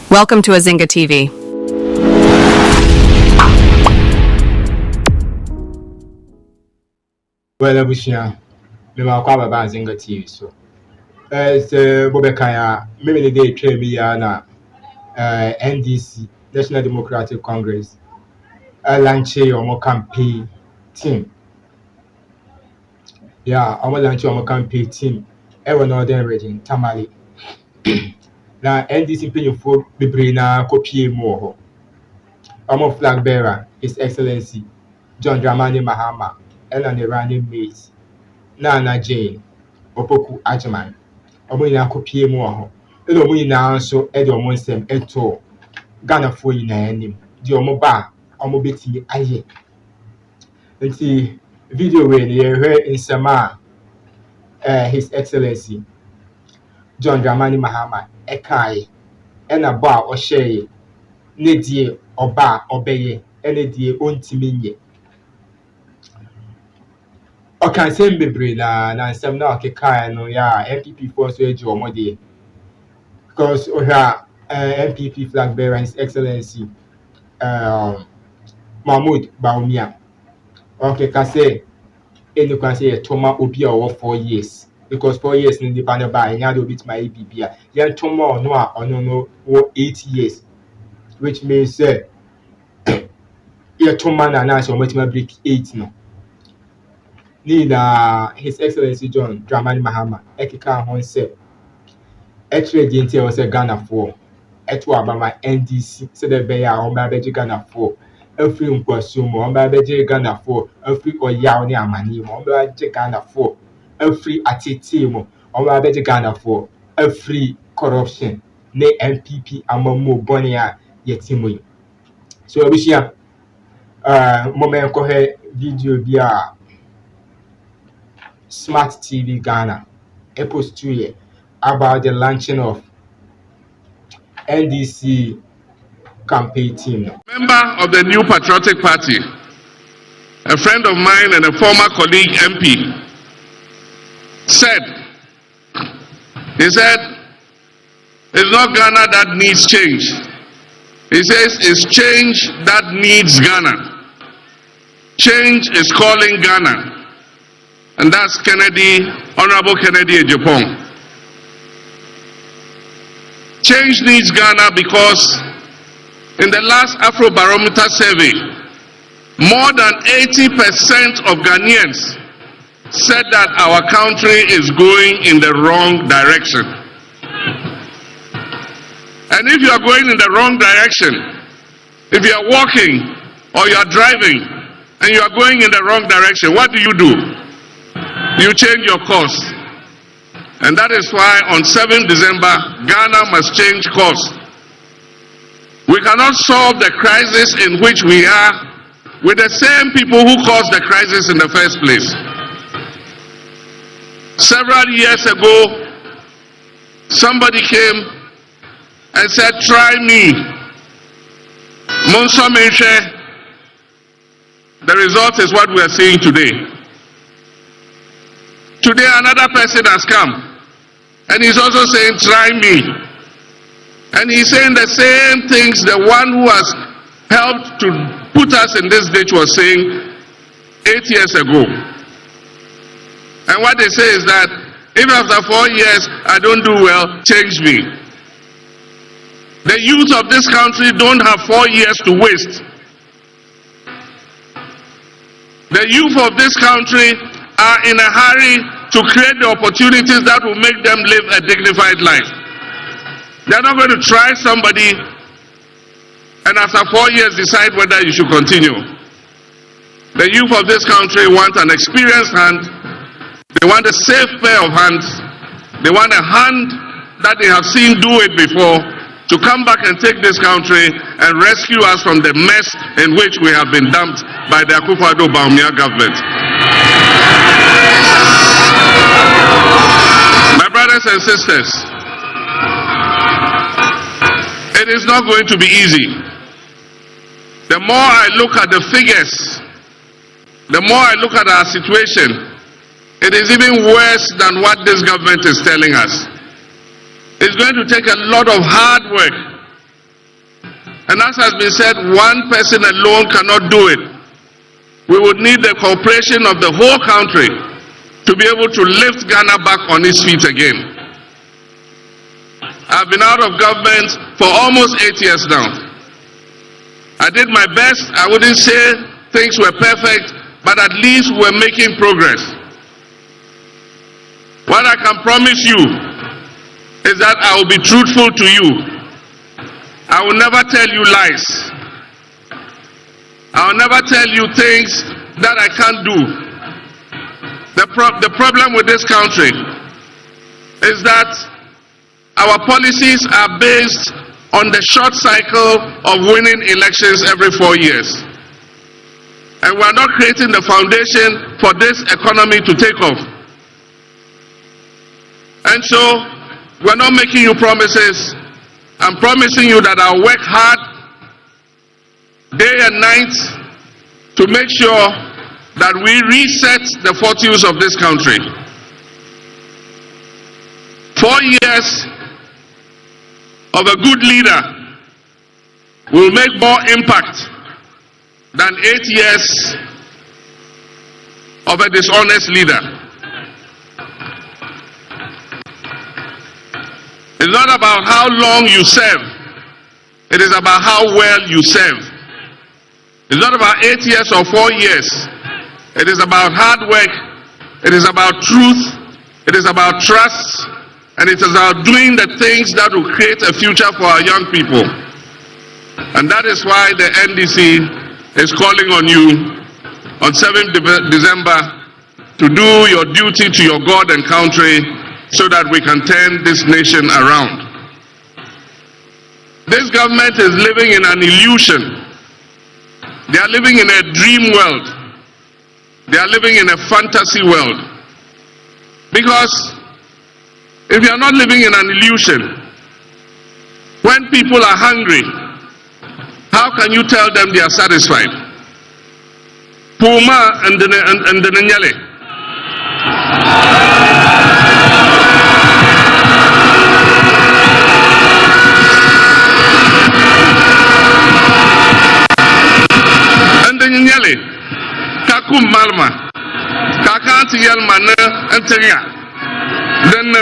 Welcome to Azinga TV. Well, Abushia, me ma kwa baba Azinga TV so. Bobekaya, maybe the day train me na NDC, National Democratic Congress. Lanche omo campaign team. Yeah, omo lanche omo campaign team. Ever Northern region, Tamale. Na NDC penyufo bebre na kopie mu ho. Omo flag bearer, His Excellency John Dramani Mahama, and the running mate, Nana Jane, Opoku Ajaman. Omo ina kopie mu ho. Elo omo ina so e de omo nsem eto Ghana fo ina anim. Di omo ba omo beti aye. Nti video we ni ehwe nsema His Excellency John Dramani Mahama ekai ena ba o share ne die oba obeye ene die ontimi nye o kan say bebre na nsem na okekai no ya MPP for so eji omode because oha MPP flag bearer His Excellency Mahmoud Baumia okay ka say ene kan say toma obi a 4 years because 4 years in the banner by nya do bit my bibia yan toma no a ono no 8 years which means say yeah, 2 man and now so much break 8 no. Need His Excellency John Dramani Mahama ekika hon say etre di ntia o say Ghana for eto abama NDC say the be ya o ba beji Ghana for every nkwaso mo o ba beji Ghana for every oya oni amani mo o ba beji Ghana for every atete mo o ba beji Ghana for every corruption ne MPP amamo boni a yetimo yi. So abishia moment ko he video bia Smart TV Ghana post 2 year about the launching of NDC campaign team. Member of the New Patriotic Party, a friend of mine and a former colleague MP, said, it's not Ghana that needs change. He says it's change that needs Ghana. Change is calling Ghana. And that's Honorable Kennedy Ejapong. Change needs Ghana because in the last Afrobarometer survey, more than 80% of Ghanaians said that our country is going in the wrong direction. And if you are going in the wrong direction, if you are walking or you are driving and you are going in the wrong direction, what do? You change your course. And that is why on 7th December, Ghana must change course. We cannot solve the crisis in which we are with the same people who caused the crisis in the first place. Several years ago, somebody came and said, try me. Monso Menche. The result is what we are seeing today. Today another person has come and he's also saying, try me. And he's saying the same things the one who has helped to put us in this ditch was saying 8 years ago. And what they say is that if after 4 years I don't do well, change me. The youth of this country don't have 4 years to waste. The youth of this country are in a hurry to create the opportunities that will make them live a dignified life. They're not going to try somebody and after 4 years decide whether you should continue. The youth of this country want an experienced hand. They want a safe pair of hands. They want a hand that they have seen do it before to come back and take this country and rescue us from the mess in which we have been dumped by the Akufo-Addo Bawumia government. My brothers and sisters, it is not going to be easy. The more I look at the figures, the more I look at our situation, it is even worse than what this government is telling us. It's going to take a lot of hard work. And as has been said, one person alone cannot do it. We would need the cooperation of the whole country to be able to lift Ghana back on its feet again. I've been out of government for almost 8 years now. I did my best. I wouldn't say things were perfect, but at least we're making progress. What I can promise you is that I will be truthful to you. I will never tell you lies. I will never tell you things that I can't do. The problem with this country is that our policies are based on the short cycle of winning elections every 4 years. And we are not creating the foundation for this economy to take off. And so, we're not making you promises. I'm promising you that I'll work hard day and night to make sure that we reset the fortunes of this country. 4 years of a good leader will make more impact than 8 years of a dishonest leader. It's not about how long you serve. It is about how well you serve. It's not about 8 years or 4 years. It is about hard work. It is about truth. It is about trust. And it is about doing the things that will create a future for our young people. And that is why the NDC is calling on you on 7th December to do your duty to your God and country so that we can turn this nation around. This government is living in an illusion. They are living in a dream world. They are living in a fantasy world. Because if you are not living in an illusion, when people are hungry, how can you tell them they are satisfied? Puma and the Nyale. And the Nyale. Kakum Malma. Kakanti Yelmane and Teria. Then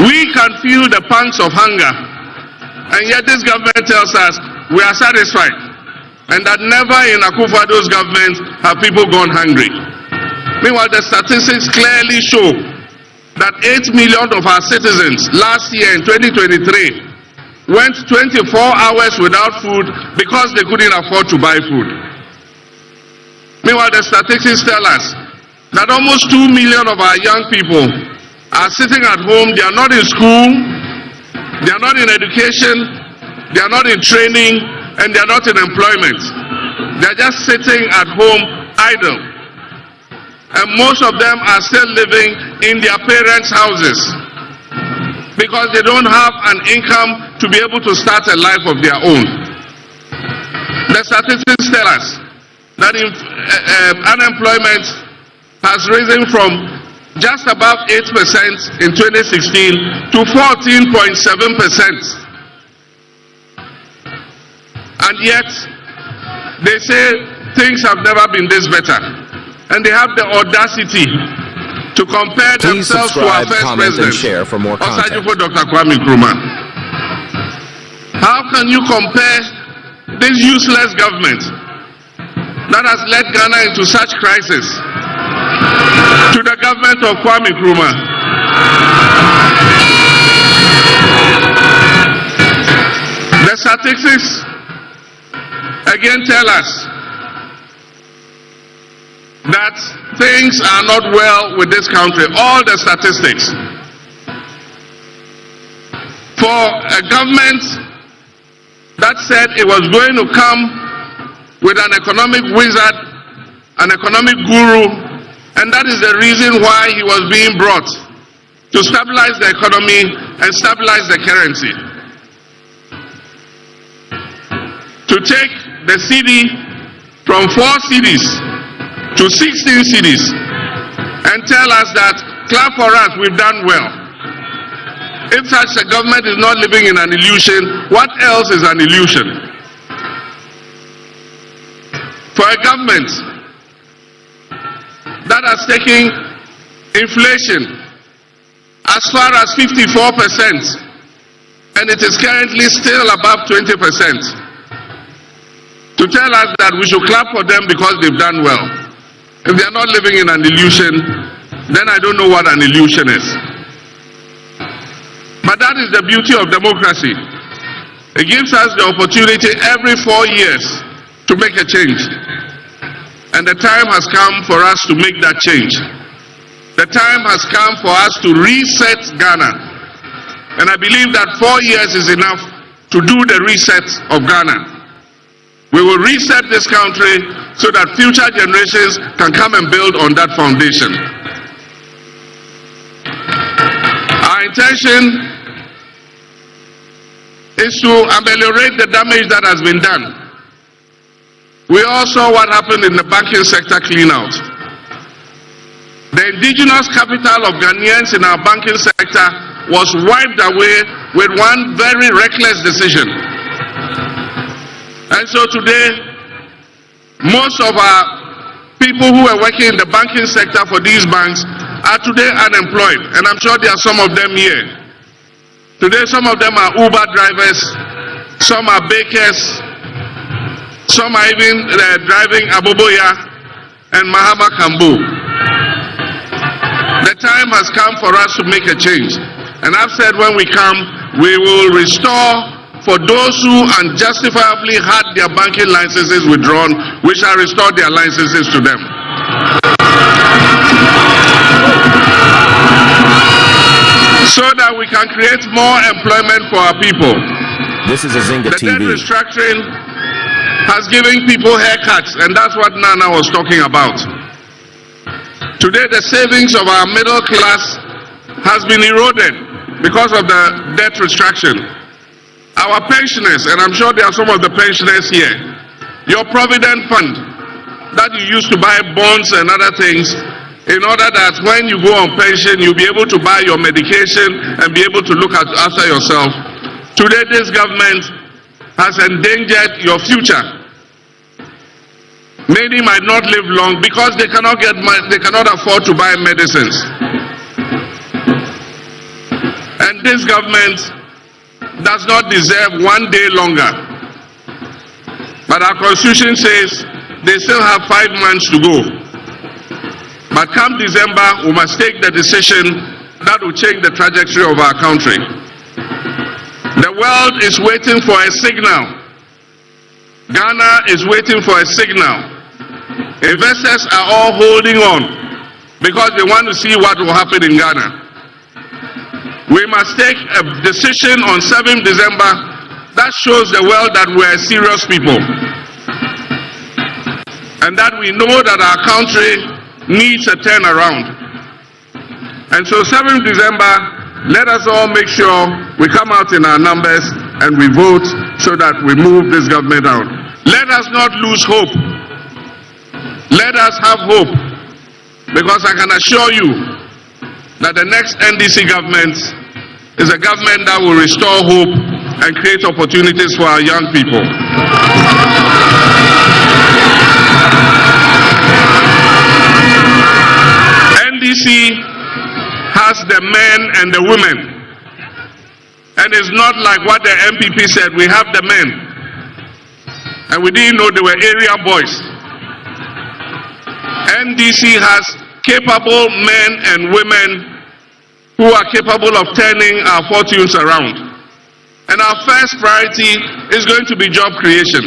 we can feel the pangs of hunger, and yet this government tells us we are satisfied, and that never in Akufo-Addo's government have people gone hungry. Meanwhile, the statistics clearly show that 8 million of our citizens last year in 2023 went 24 hours without food because they couldn't afford to buy food. Meanwhile, the statistics tell us that almost 2 million of our young people are sitting at home. They are not in school, they are not in education, they are not in training, and they are not in employment. They are just sitting at home idle. And most of them are still living in their parents' houses because they don't have an income to be able to start a life of their own. The statistics tell us that unemployment has risen from just above 8% in 2016 to 14.7%. And yet, they say things have never been this better. And they have the audacity to compare themselves to our first president, share for more content. Dr. Kwame Nkrumah. How can you compare this useless government that has led Ghana into such crisis to the government of Kwame Nkrumah? The statistics again tell us that things are not well with this country. All the statistics. For a government that said it was going to come with an economic wizard, an economic guru, and that is the reason why he was being brought, to stabilize the economy and stabilize the currency. To take the cedi from 4 cedis to 16 cities and tell us that, clap for us, we've done well. If such a government is not living in an illusion, what else is an illusion? For a government that has taken inflation as far as 54%, and it is currently still above 20%, to tell us that we should clap for them because they've done well. If they are not living in an illusion, then I don't know what an illusion is. But that is the beauty of democracy. It gives us the opportunity every 4 years to make a change. And the time has come for us to make that change. The time has come for us to reset Ghana. And I believe that 4 years is enough to do the reset of Ghana. We will reset this country so that future generations can come and build on that foundation. Our intention is to ameliorate the damage that has been done. We all saw what happened in the banking sector clean-out. The indigenous capital of Ghanaians in our banking sector was wiped away with one very reckless decision. And so today, most of our people who were working in the banking sector for these banks are today unemployed. And I'm sure there are some of them here. Today, some of them are Uber drivers, some are bakers, some are even driving Aboboya and Mahama Kambu. The time has come for us to make a change. And I've said when we come, we will restore for those who unjustifiably had their banking licenses withdrawn, we shall restore their licenses to them. So that we can create more employment for our people. This is Azinga TV. The debt restructuring has given people haircuts, and that's what Nana was talking about. Today, the savings of our middle class has been eroded because of the debt restructuring. Our pensioners, and I'm sure there are some of the pensioners here, your provident fund that you used to buy bonds and other things, in order that when you go on pension, you'll be able to buy your medication and be able to look after yourself. Today, this government has endangered your future. Many might not live long because they cannot afford to buy medicines. And this government does not deserve 1 day longer. But our constitution says they still have 5 months to go. But come December, we must take the decision that will change the trajectory of our country. The world is waiting for a signal. Ghana is waiting for a signal. Investors are all holding on because they want to see what will happen in Ghana. We must take a decision on 7th December that shows the world that we are serious people. And that we know that our country needs a turnaround. And so 7th December, let us all make sure we come out in our numbers and we vote so that we move this government out. Let us not lose hope. Let us have hope, because I can assure you that the next NDC government is a government that will restore hope and create opportunities for our young people. NDC has the men and the women, and it's not like what the MPP said. We have the men, and we didn't know they were area boys. NDC has capable men and women who are capable of turning our fortunes around. And our first priority is going to be job creation,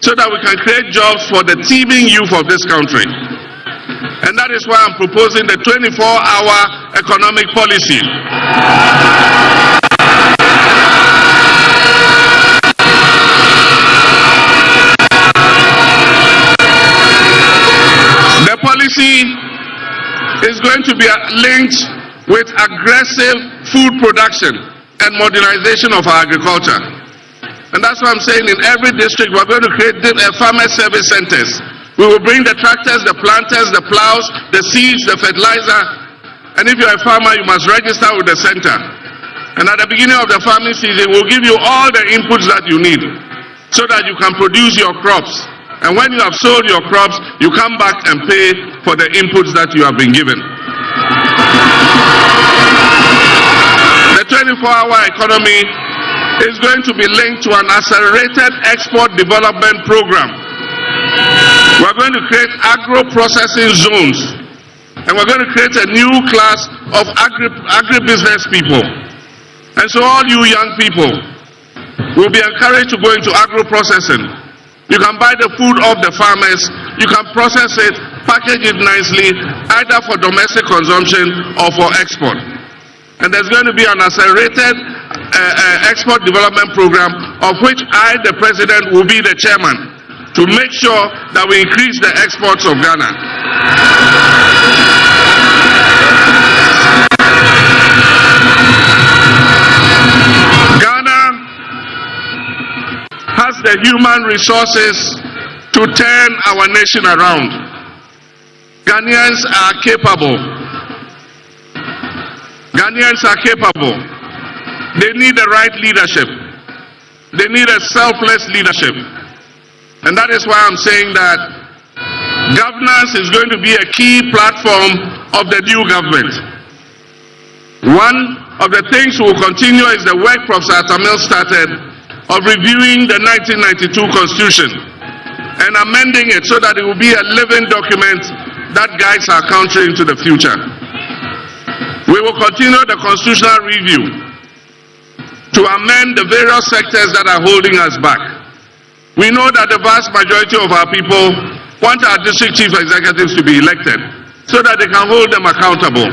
so that we can create jobs for the teeming youth of this country. And that is why I'm proposing the 24-hour economic policy. The policy is going to be linked with aggressive food production and modernization of our agriculture. And that's why I'm saying in every district we're going to create farmer service centers We will bring the tractors, the planters, the plows, the seeds, the fertilizer. And if you're a farmer, you must register with the center. And at the beginning of the farming season, we'll give you all the inputs that you need so that you can produce your crops. And when you have sold your crops, you come back and pay for the inputs that you have been given. The 24-hour economy is going to be linked to an accelerated export development program. We're going to create agro-processing zones, and we're going to create a new class of agribusiness people. And so all you young people will be encouraged to go into agro-processing. You can buy the food of the farmers, you can process it, package it nicely, either for domestic consumption or for export. And there's going to be an accelerated export development program, of which I, the president, will be the chairman, to make sure that we increase the exports of Ghana. Ghana has the human resources to turn our nation around. Ghanaians are capable. Ghanaians are capable. They need the right leadership. They need a selfless leadership. And that is why I'm saying that governance is going to be a key platform of the new government. One of the things we will continue is the work Professor Tamil started of reviewing the 1992 Constitution and amending it so that it will be a living document that guides our country into the future. We will continue the constitutional review to amend the various sectors that are holding us back. We know that the vast majority of our people want our district chief executives to be elected so that they can hold them accountable.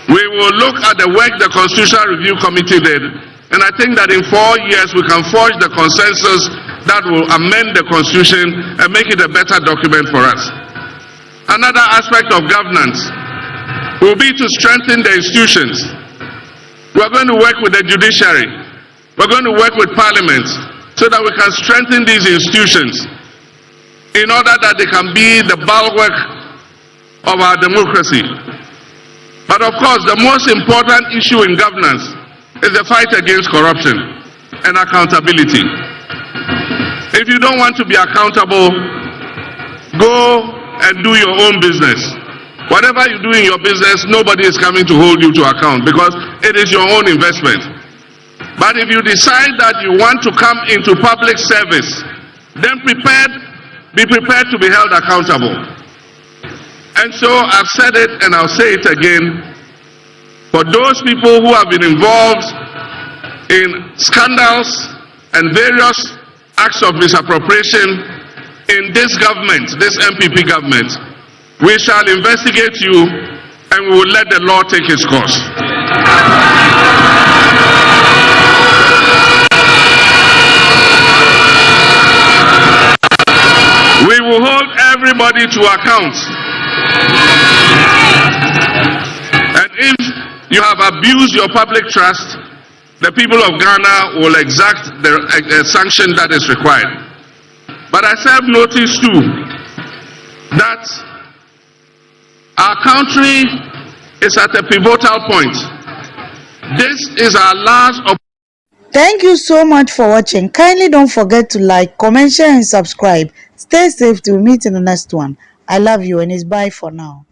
We will look at the work the Constitutional Review Committee did, and I think that in 4 years we can forge the consensus that will amend the Constitution and make it a better document for us. Another aspect of governance will be to strengthen the institutions. We're going to work with the judiciary. We're going to work with Parliament, so that we can strengthen these institutions in order that they can be the bulwark of our democracy. But of course, the most important issue in governance is the fight against corruption and accountability. If you don't want to be accountable, go and do your own business. Whatever you do in your business, nobody is coming to hold you to account because it is your own investment. But if you decide that you want to come into public service, then be prepared to be held accountable. And so I've said it and I'll say it again. For those people who have been involved in scandals and various acts of misappropriation in this government, this MPP government, we shall investigate you and we will let the law take its course. We will hold everybody to account. And if you have abused your public trust, the people of Ghana will exact the sanction that is required. But I serve notice too that our country is at a pivotal point. This is our last opportunity. Thank you so much for watching. Kindly don't forget to like, comment, share and subscribe. Stay safe till we meet in the next one. I love you and it's bye for now.